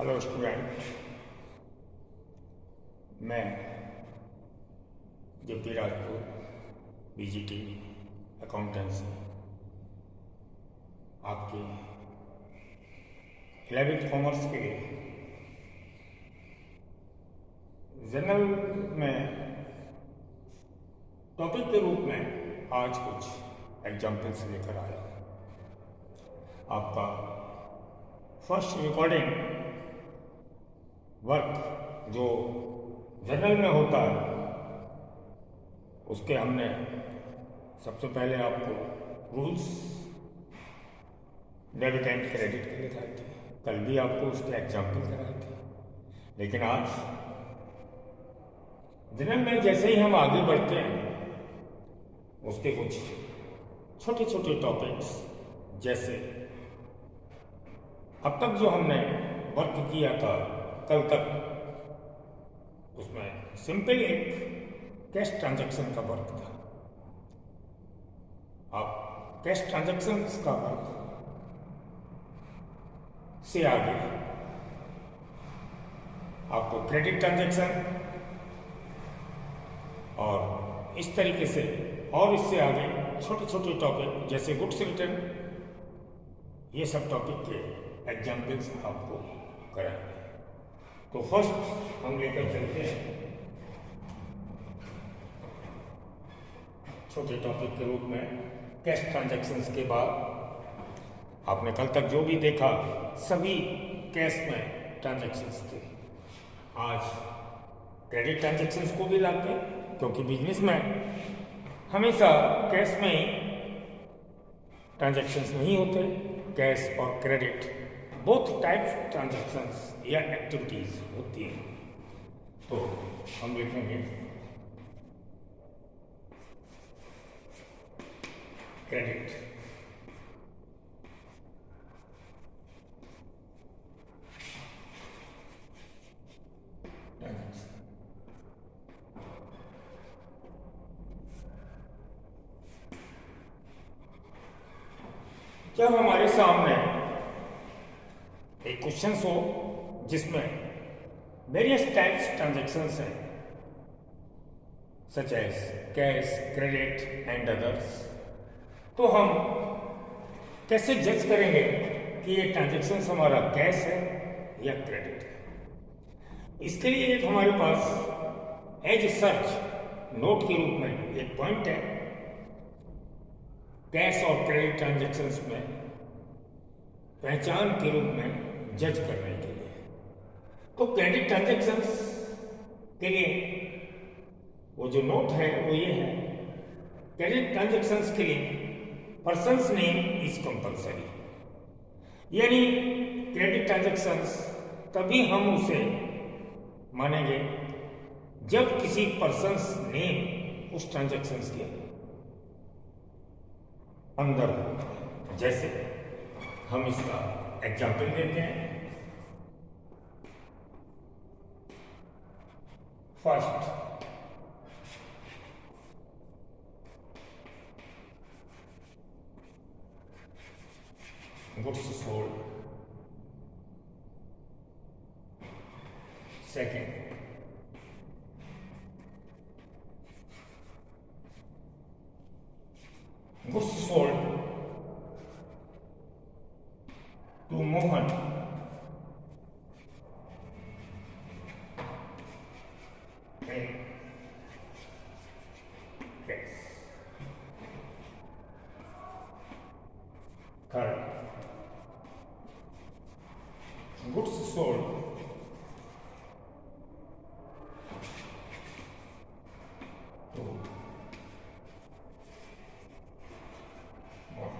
Hello student, मैं JP Rajput BGT accountancy आपके 11th commerce के लिए जनरल में टॉपिक के रूप में आज कुछ एग्जाम्पल्स लेकर आया। आपका फर्स्ट रिकॉर्डिंग वर्क जो जनरल में होता है उसके हमने सबसे पहले आपको रूल्स डेबिट एंड क्रेडिट के दिखाए थे। कल भी आपको उसके एग्जाम्पल कराए थे। लेकिन आज जनरल में जैसे ही हम आगे बढ़ते हैं उसके कुछ छोटे छोटे टॉपिक्स, जैसे अब तक जो हमने वर्क किया था कल तक, उसमें सिंपल एक कैश ट्रांजैक्शन का वर्क था। अब कैश ट्रांजैक्शन का वर्क से आगे आपको क्रेडिट ट्रांजैक्शन और इस तरीके से और इससे आगे छोटे छोटे टॉपिक जैसे गुड्स रिटर्न, ये सब टॉपिक के एग्जाम्पल्स आपको कराएंगे। तो फर्स्ट हम लेकर चलते हैं छोटे टॉपिक के रूप में कैश ट्रांजैक्शंस के बाद आपने कल तक जो भी देखा सभी कैश में ट्रांजैक्शंस थे। आज क्रेडिट ट्रांजैक्शंस को भी लाते हैं, क्योंकि बिजनेस में हमेशा कैश में ही ट्रांजैक्शंस नहीं होते। कैश और क्रेडिट बोथ टाइप्स ट्रांजैक्शंस या एक्टिविटीज होती हैं। तो हम लिखेंगे क्रेडिट ट्रांजैक्शन। जब हमारे सामने एक क्वेश्चन हो जिसमें वेरियस टाइप्स ट्रांजैक्शंस हैं, such as cash, credit and others, तो हम कैसे जज करेंगे कि ये ट्रांजैक्शंस हमारा कैश है या क्रेडिट है? इसके लिए एक हमारे पास एज सर्च नोट के रूप में एक पॉइंट है कैश और क्रेडिट ट्रांजैक्शंस में पहचान के रूप में जज करने के लिए। तो क्रेडिट ट्रांजैक्शंस के लिए वो जो नोट है वो ये है, क्रेडिट ट्रांजैक्शंस के लिए पर्सन्स नेम इज कंपल्सरी। यानी क्रेडिट ट्रांजैक्शंस तभी हम उसे मानेंगे जब किसी पर्सन्स नेम उस ट्रांजैक्शंस के अंदर हो। जैसे हम इसका एग्जाम्पल देते हैं। First, goods sold. Second, goods sold to Mohan in cash. Third, goods sold to Mohan.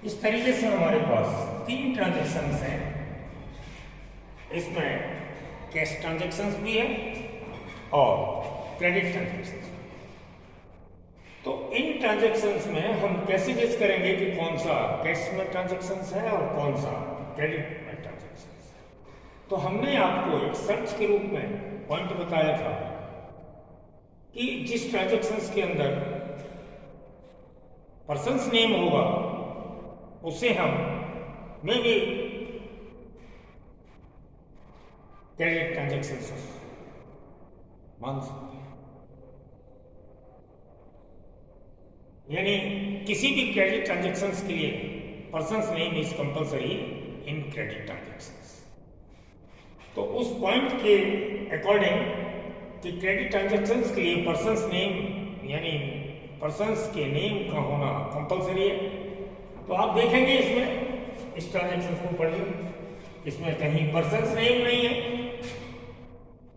इस तरीके से हमारे पास 3 ट्रांजैक्शंस हैं। इसमें कैश ट्रांजैक्शंस भी है और क्रेडिट ट्रांजैक्शंस। तो इन ट्रांजैक्शंस में हम कैसे जज करेंगे कि कौन सा कैश में ट्रांजैक्शंस है और कौन सा क्रेडिट में ट्रांजैक्शंस है? तो हमने आपको एक सर्च के रूप में पॉइंट बताया था कि जिस ट्रांजैक्शंस के अंदर पर्सन्स नेम होगा उसे हम मे बी क्रेडिट ट्रांजैक्शन मान सकते हैं। यानी किसी भी क्रेडिट ट्रांजैक्शंस के लिए persons name is compulsory in credit transactions. तो उस पॉइंट के अकॉर्डिंग कि क्रेडिट ट्रांजैक्शंस के लिए पर्सन्स नेम यानी पर्सन्स के नेम का होना कंपलसरी है। तो आप देखेंगे इसमें इस ट्रांजैक्शन को पढ़िए, इसमें कहीं पर्सन्स नेम नहीं है,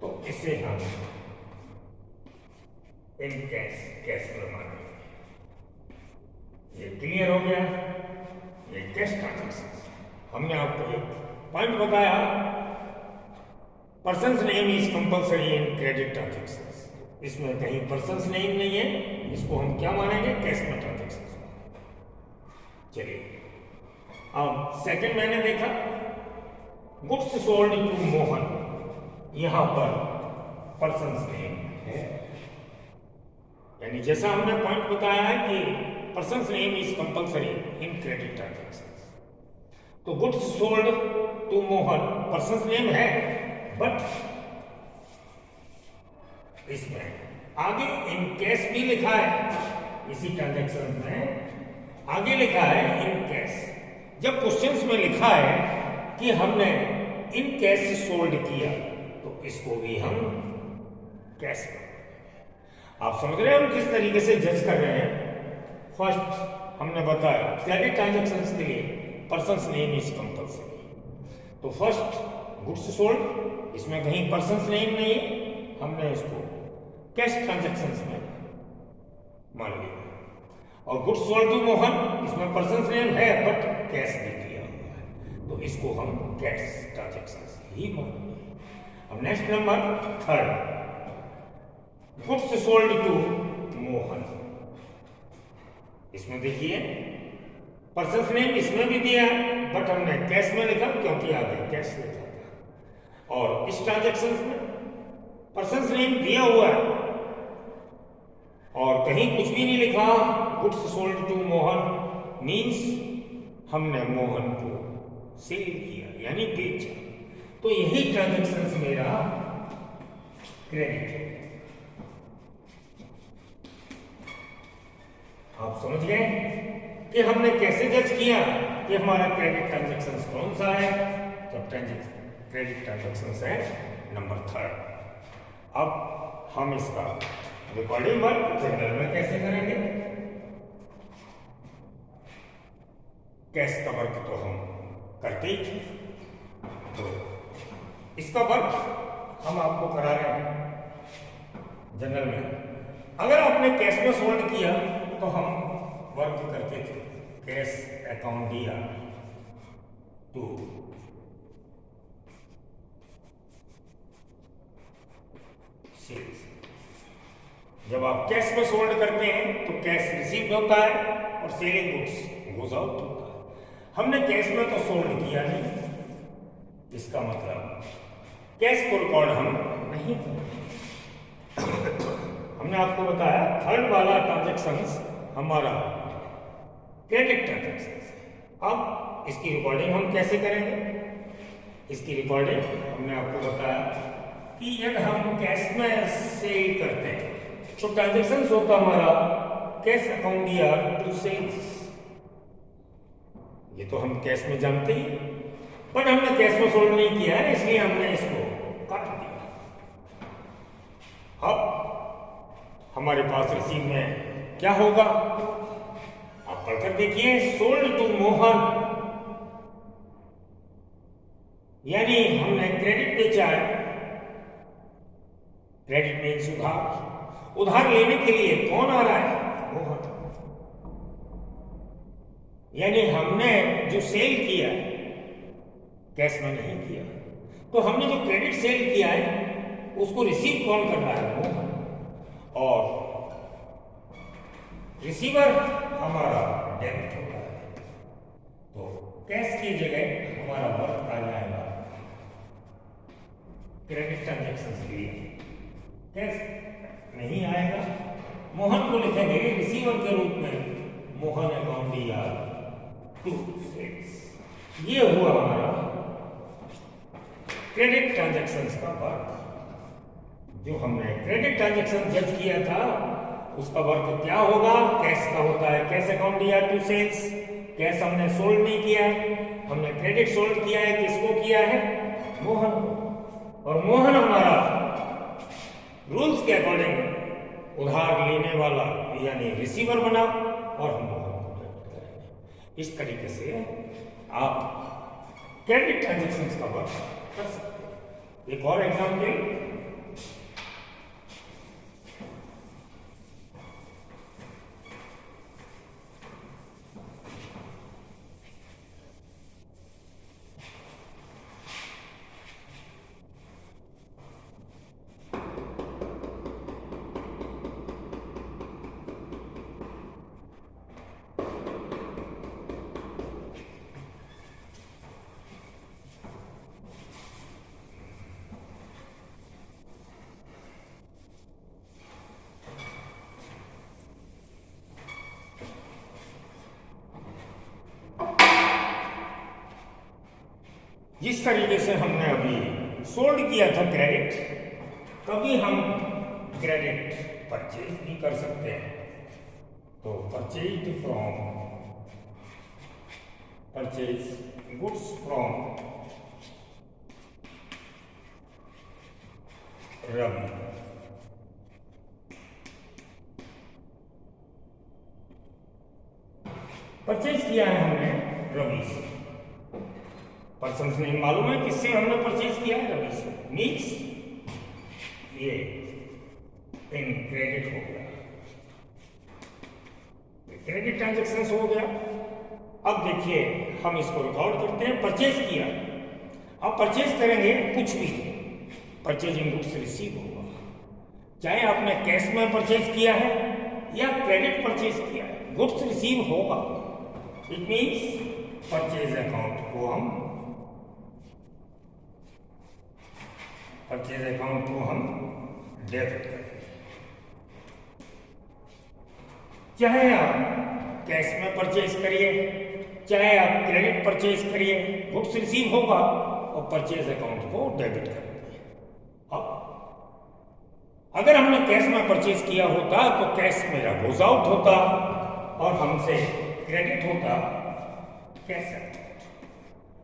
तो इसे हम इन कैश में मानेंगे। ये क्लियर हो गया। ये कैश ट्रांजैक्शन हमने आपको एक पॉइंट बताया, persons name is compulsory in credit transactions. इसमें कहीं पर्सन्स नेम नहीं है, इसको हम क्या मानेंगे? कैश में ट्रांजैक्शन। चलिए अब सेकंड मैंने देखा गुड्स सोल्ड टू मोहन, यहां पर पर्सन्स नेम है। यानी जैसा हमने पॉइंट बताया है कि person's name is compulsory in credit transactions, तो goods sold to Mohan person's name है, बट इसमें आगे इन कैश भी लिखा है। इसी ट्रांजैक्शन में आगे लिखा है इन कैश। जब क्वेश्चंस में लिखा है कि हमने इन कैश सोल्ड किया, तो इसको भी हम कैश। आप समझ रहे हैं हम किस तरीके से जज कर रहे हैं? फर्स्ट हमने बताया क्रेडिट ट्रांजैक्शंस के लिए पर्सन्स नेम इज कंपलसरी। तो फर्स्ट गुड्स सोल्ड, इसमें कहीं पर्सन्स नेम नहीं है, हमने इसको कैश ट्रांजैक्शंस में मान लिया। और गुड्स सोल्ड टू मोहन, इसमें पर्सन्स नेम है बट कैश भी किया हुआ है, तो इसको हम कैश ट्रांजैक्शंस ही मानेंगे। अब next number third, goods sold to Mohan. इसमें देखिए पर्सन्स नेम इसमें भी दिया है, बट हमने कैश में लिखा क्योंकि आगे कैश लिखा था। और इस ट्रांजैक्शन में पर्सन्स नेम दिया हुआ है और कहीं कुछ भी नहीं लिखा। Goods sold to Mohan means हमने मोहन को सेल किया यानी बेचा, तो यही ट्रांजैक्शन मेरा क्रेडिट है। आप समझ गए कि हमने कैसे जज किया कि हमारा क्रेडिट ट्रांजैक्शन कौन सा है? तो क्रेडिट ट्रांजैक्शन है नंबर थर्ड। अब हम इसका रिकॉर्डिंग वर्क जनरल में कैसे करेंगे? कैश का वर्क तो हम करते ही थे, तो इसका वर्क हम आपको करा रहे हैं जनरल में। अगर आपने कैश में सोल्ड किया तो हम वर्क करते थे कैश अकाउंट दिया टू सेल्स। जब आप कैश में सोल्ड करते हैं तो कैश रिसीव होता है और सेलिंग गुड्स गोज आउट होता है। हमने कैश में तो सोल्ड किया नहीं, इसका मतलब कैश को रिकॉर्ड हम नहीं करेंगे। हमने आपको बताया थर्ड वाला ट्रांजैक्शंस हमारा क्रेडिट ट्रांजैक्शंस। अब इसकी रिकॉर्डिंग हम कैसे करेंगे? इसकी रिकॉर्डिंग हमने आपको बताया कि यदि हम कैश में सेल करते हैं तो ट्रांजैक्शंस होता हमारा कैश अकाउंट दिया टू सेल्स। ये तो हम कैश में जानते ही, बट हमने कैश में सोल्ड नहीं किया है, इसलिए हमने इसको काट दिया। अब हमारे पास रिसीव में क्या होगा? आप पढ़कर देखिए, सोल्ड टू मोहन, यानी हमने क्रेडिट बेचा है। क्रेडिट मीन्स उधार। उधार लेने के लिए कौन आ रहा है? मोहन। यानी हमने जो सेल किया है कैश में नहीं किया, तो हमने जो क्रेडिट सेल किया है उसको रिसीव कौन कर रहा है? मोहन। और रिसीवर हमारा डेबिट होता है, तो कैश की जगह हमारा वर्क आ जाएगा क्रेडिट ट्रांजैक्शन के लिए। कैश नहीं आएगा, मोहन को लिखेंगे रिसीवर के रूप में, मोहन अकाउंट दिया टू सेल्स। ये हुआ हमारा क्रेडिट ट्रांजैक्शंस का वर्क, जो हमने क्रेडिट ट्रांजैक्शन जज किया था उसका वर्क क्या होगा? कैश का होता है, कैश अकाउंट दिया टू सेल्स, कैश हमने सोल्ड नहीं किया है, हमने क्रेडिट सोल्ड किया है। किसको किया है? मोहन को। और मोहन हमारा रूल्स के अकॉर्डिंग उधार लेने वाला यानी रिसीवर बना और हम मोहन को डेबिट करेंगे। इस तरीके से आप क्रेडिट ट्रांजैक्शंस का वर्क कर सकते हैं। एक और एग्जाम्पल, जिस तरीके से हमने अभी सोल्ड किया था क्रेडिट, तभी हम क्रेडिट परचेज भी कर सकते हैं। तो purchase goods from Ravi, purchase किया है हमने रवि से। पर्सन नहीं मालूम है किससे हमने परचेज किया है? रवि से। मीन्स ये इन क्रेडिट हो गया, क्रेडिट ट्रांजैक्शंस हो गया। अब देखिए हम इसको रिकॉर्ड करते हैं, परचेज किया। अब परचेज करेंगे कुछ भी, परचेजिंग गुड्स रिसीव होगा, चाहे आपने कैश में परचेज किया है या क्रेडिट परचेज किया है, गुड्स रिसीव होगा। इट मीन्स परचेज अकाउंट को हम डेबिट करें। चाहे आप कैश में परचेज करिए, चाहे आप क्रेडिट परचेज करिए, गुड्स रिसीव होगा और परचेज अकाउंट को डेबिट करेंगे। अब अगर हमने कैश में परचेज किया होता तो कैश मेरा गोज आउट होता और हमसे क्रेडिट होता कैश अकाउंट।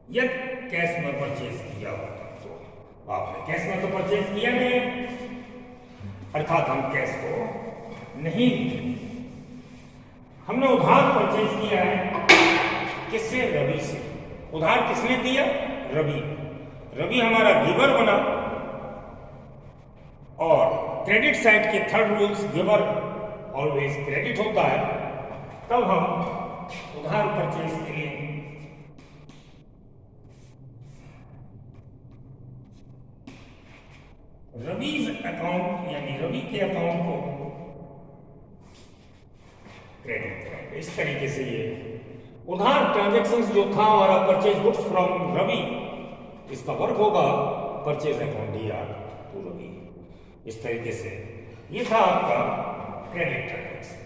यदि कैश में परचेज किया होता तो आपने कैश में तो परचेज किया नहीं, अर्थात हम कैश को नहीं लिए, हमने उधार परचेज किया है। किससे? रवि से। उधार किसने दिया? रवि। रवि हमारा गिवर बना और क्रेडिट साइड के third rules giver always credit होता है। तब हम उधार परचेज के लिए रवि's अकाउंट यानी रवि के अकाउंट को क्रेडिट करेंगे। इस तरीके से ये उधार ट्रांजैक्शंस जो था हमारा परचेज गुड्स फ्रॉम रवि, इसका वर्क होगा purchase account DR to Ravi. इस तरीके से ये था आपका क्रेडिट ट्रांजैक्शंस।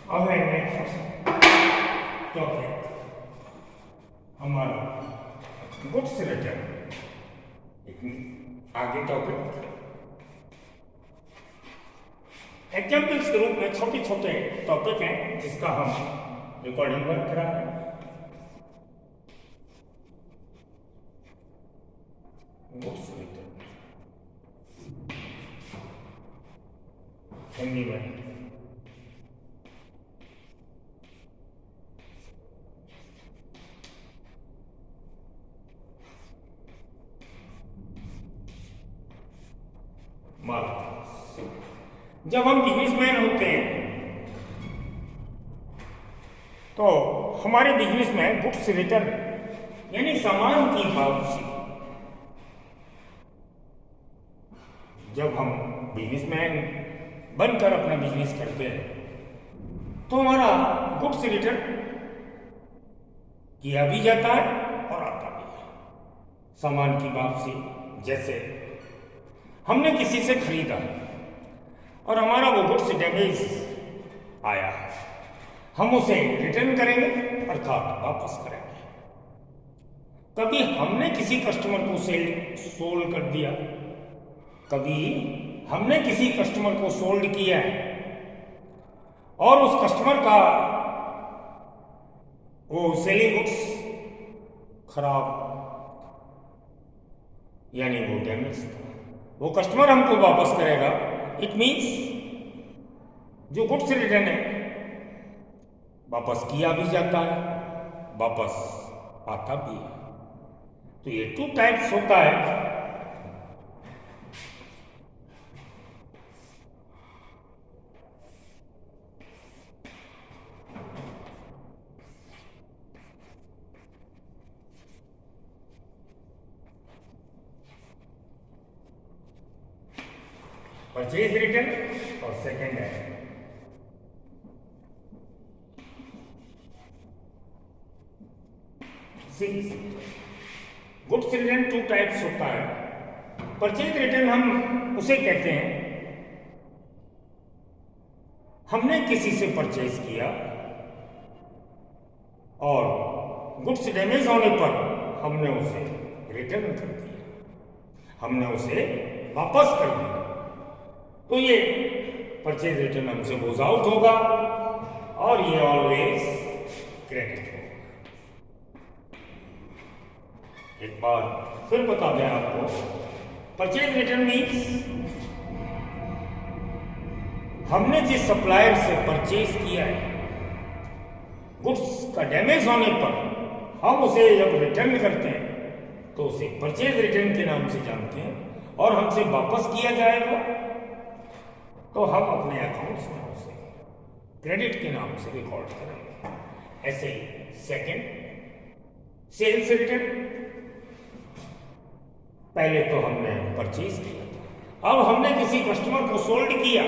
अब है नेक्स्ट टॉपिक हमारा गुड्स रिटर्न। आगे टॉपिक एग्जाम्पल्स के रूप में छोटे छोटे टॉपिक हैं जिसका हम रिकॉर्डिंग वर्क करा रहे हैं। गुड्स रिटर्न हिंदी में जब हम बिजनेसमैन होते हैं तो हमारे बिजनेस में गुड्स रिटर्न यानी सामान की वापसी, जब हम बिजनेसमैन बनकर अपना बिजनेस करते हैं तो हमारा गुड्स रिटर्न किया भी जाता है और आता भी है। सामान की वापसी, जैसे हमने किसी से खरीदा और हमारा वो गुड्स डैमेज आया, हम उसे रिटर्न करेंगे अर्थात वापस करेंगे। कभी हमने किसी कस्टमर को सोल्ड कर दिया, कभी हमने किसी कस्टमर को सोल्ड किया है और उस कस्टमर का वो सेलिंग गुड्स खराब यानी वो डैमेज था, वो कस्टमर हमको वापस करेगा। इट मीन्स जो गुड्स रिटर्न है वापस किया भी जाता है, वापस आता भी है। तो ये 2 टाइप्स होता है। परचेज रिटर्न और सेकेंड है गुड्स रिटर्न। 2 टाइप्स होता है। परचेज रिटर्न हम उसे कहते हैं हमने किसी से परचेज किया और गुड्स डैमेज होने पर हमने उसे रिटर्न कर दिया, हमने उसे वापस कर दिया, तो ये परचेज रिटर्न हमसे गोज आउट होगा और ये ऑलवेज क्रेडिट होगा। एक बार फिर बता दें आपको, परचेज रिटर्न मीन्स हमने जिस सप्लायर से परचेज किया है, गुड्स का डैमेज होने पर हम उसे जब रिटर्न करते हैं तो उसे परचेज रिटर्न के नाम से जानते हैं और हमसे वापस किया जाएगा तो हम अपने अकाउंट्स में उसे क्रेडिट के नाम से रिकॉर्ड करेंगे। ऐसे ही सेकंड सेल्स रिटर्न, पहले तो हमने परचेज किया था, अब हमने किसी कस्टमर को सोल्ड किया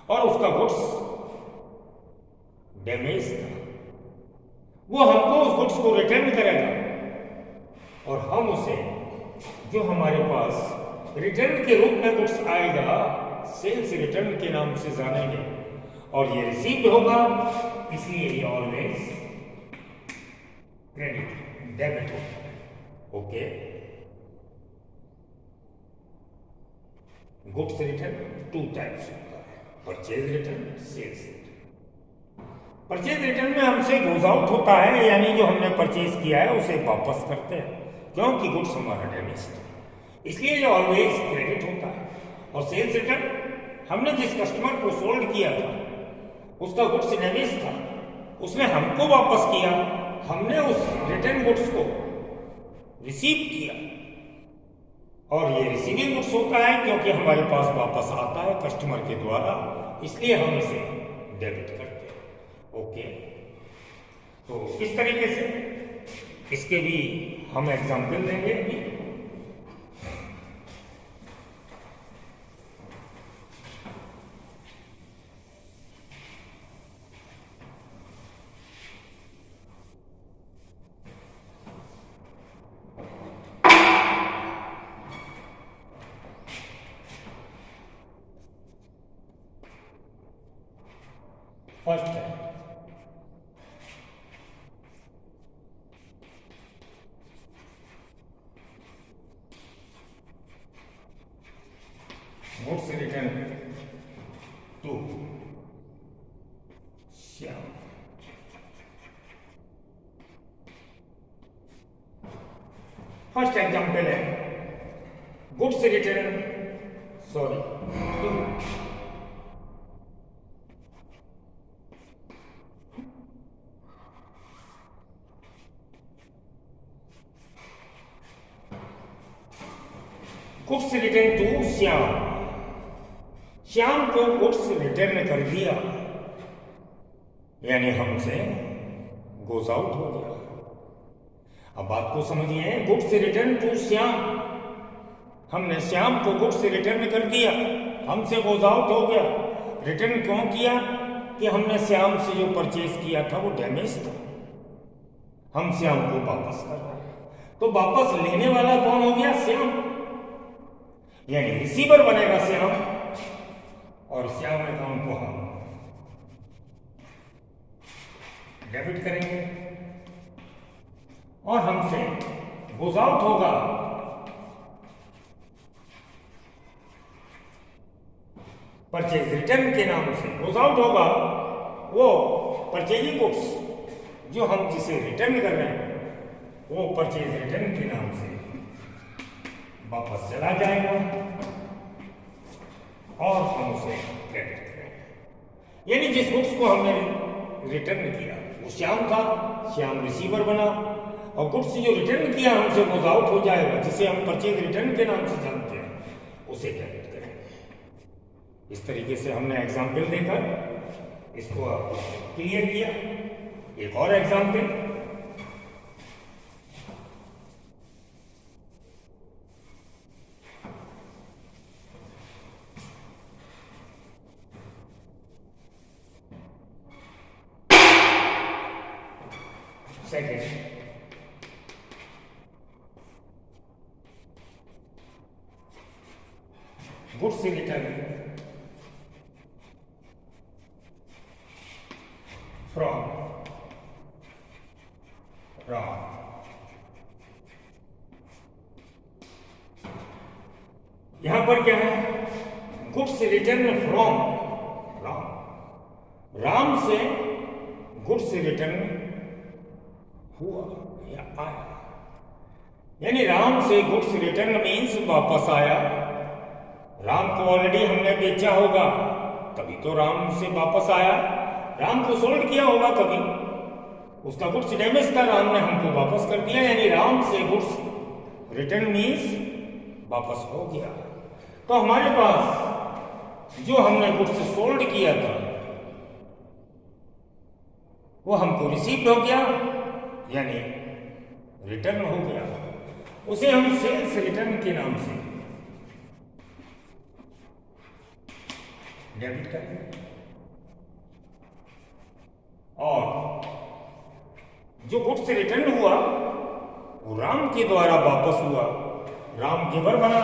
और उसका गुड्स डैमेज था, वो हमको उस गुड्स को रिटर्न करेगा और हम उसे जो हमारे पास रिटर्न के रूप में गुड्स आएगा सेल्स रिटर्न के नाम से जानेंगे और ये रिसीव्ड होगा, इसलिए ये ऑलवेज क्रेडिट डेबिट होगा। ओके, गुड्स रिटर्न 2 टाइप्स होता है, purchase return, sales return. Purchase return में हमसे गोज आउट होता है, यानी जो हमने परचेज किया है उसे वापस करते हैं क्योंकि गुड्स हमारा डैमेज था, इसलिए ये ऑलवेज क्रेडिट होता है। और सेल्स रिटर्न, हमने जिस कस्टमर को सोल्ड किया था उसका गुड्स डैमेज था, उसने हमको वापस किया, हमने उस रिटर्न गुड्स को रिसीव किया और ये रिसीविंग गुड्स होता है क्योंकि हमारे पास वापस आता है कस्टमर के द्वारा, इसलिए हम इसे डेबिट करते हैं। ओके, तो इस तरीके से इसके भी हम एग्जाम्पल देंगे अभी। फर्स्ट है goods return to Shyam. First example है goods return to goods return to Shyam. Shyam को गुड्स रिटर्न कर दिया यानी हमसे गोज आउट हो गया। अब बात को समझिए, गुड्स रिटर्न टू श्याम, हमने श्याम को गुड्स रिटर्न कर दिया, हमसे गोज आउट हो गया। रिटर्न क्यों किया? कि हमने श्याम से जो परचेज किया था वो डैमेज था, हम श्याम को वापस कर रहे हैं। तो वापस लेने वाला कौन हो गया? श्याम, यानी रिसीवर बनेगा श्याम, और श्याम अकाउंट को हम डेबिट करेंगे और हमसे गोज आउट होगा परचेज रिटर्न के नाम से। गोज आउट होगा वो परचेजिंग गुड्स जो हम जिसे रिटर्न कर रहे हैं, वो परचेज रिटर्न के नाम से वापस चला जाएगा और हम उसे क्रेडिट करेंगे। यानी जिस गुड्स को हमने रिटर्न किया वो श्याम था, श्याम रिसीवर बना, और गुड्स जो रिटर्न किया हमसे गोज आउट हो जाएगा, जिसे हम परचेज रिटर्न के नाम से जानते हैं, उसे क्रेडिट करेंगे। इस तरीके से हमने एग्जाम्पल देकर इसको क्लियर किया। एक और example, second, goods return from Ram. यहां पर क्या है? Goods return from Ram, Ram से गुड्स रिटर्न हुआ या आया, यानी राम से गुड्स रिटर्न मीन्स वापस आया। राम को ऑलरेडी हमने बेचा होगा तभी तो राम से वापस आया, राम को सोल्ड किया होगा कभी, उसका गुड्स डैमेज था, राम ने हमको वापस कर दिया, यानी राम से गुड्स रिटर्न मीन्स वापस हो गया। तो हमारे पास जो हमने गुड्स सोल्ड किया था वो हमको रिसीव हो गया, यानी रिटर्न हो गया, उसे हम सेल्स रिटर्न के नाम से डेबिट करेंगे। और जो गुड्स रिटर्न हुआ वो राम के द्वारा वापस हुआ, राम गिवर बना,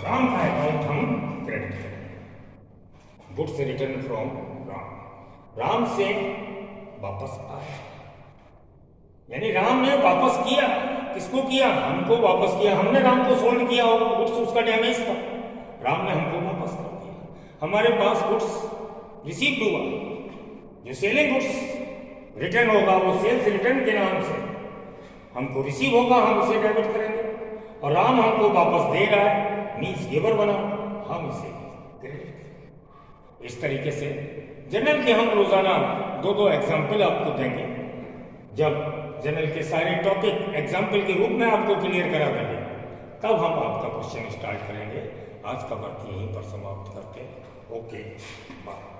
राम का अकाउंट हम क्रेडिट करेंगे। Goods return from Ram, Ram से वापस आया, यानी राम ने वापस किया। किसको किया? हमको वापस किया। हमने राम को सोल्ड किया होगा, गुड्स उसका डैमेज था, राम ने हमको वापस कर दिया। हमारे पास गुड्स रिसीव हुआ, जो सेलिंग गुड्स रिटर्न होगा वो सेल्स रिटर्न के नाम से हमको रिसीव होगा, हम उसे डेबिट करेंगे। और राम हमको वापस दे रहा है, मीन्स गिवर बना, हम इसे क्रेडिट करेंगे। इस तरीके से जनरल के हम रोजाना दो दो एग्जाम्पल आपको देंगे। जब जनरल के सारे टॉपिक एग्जाम्पल के रूप में आपको क्लियर करा देंगे, तब हम आपका क्वेश्चन स्टार्ट करेंगे। आज का वर्क यहीं पर समाप्त करते हैं। Okay, bye.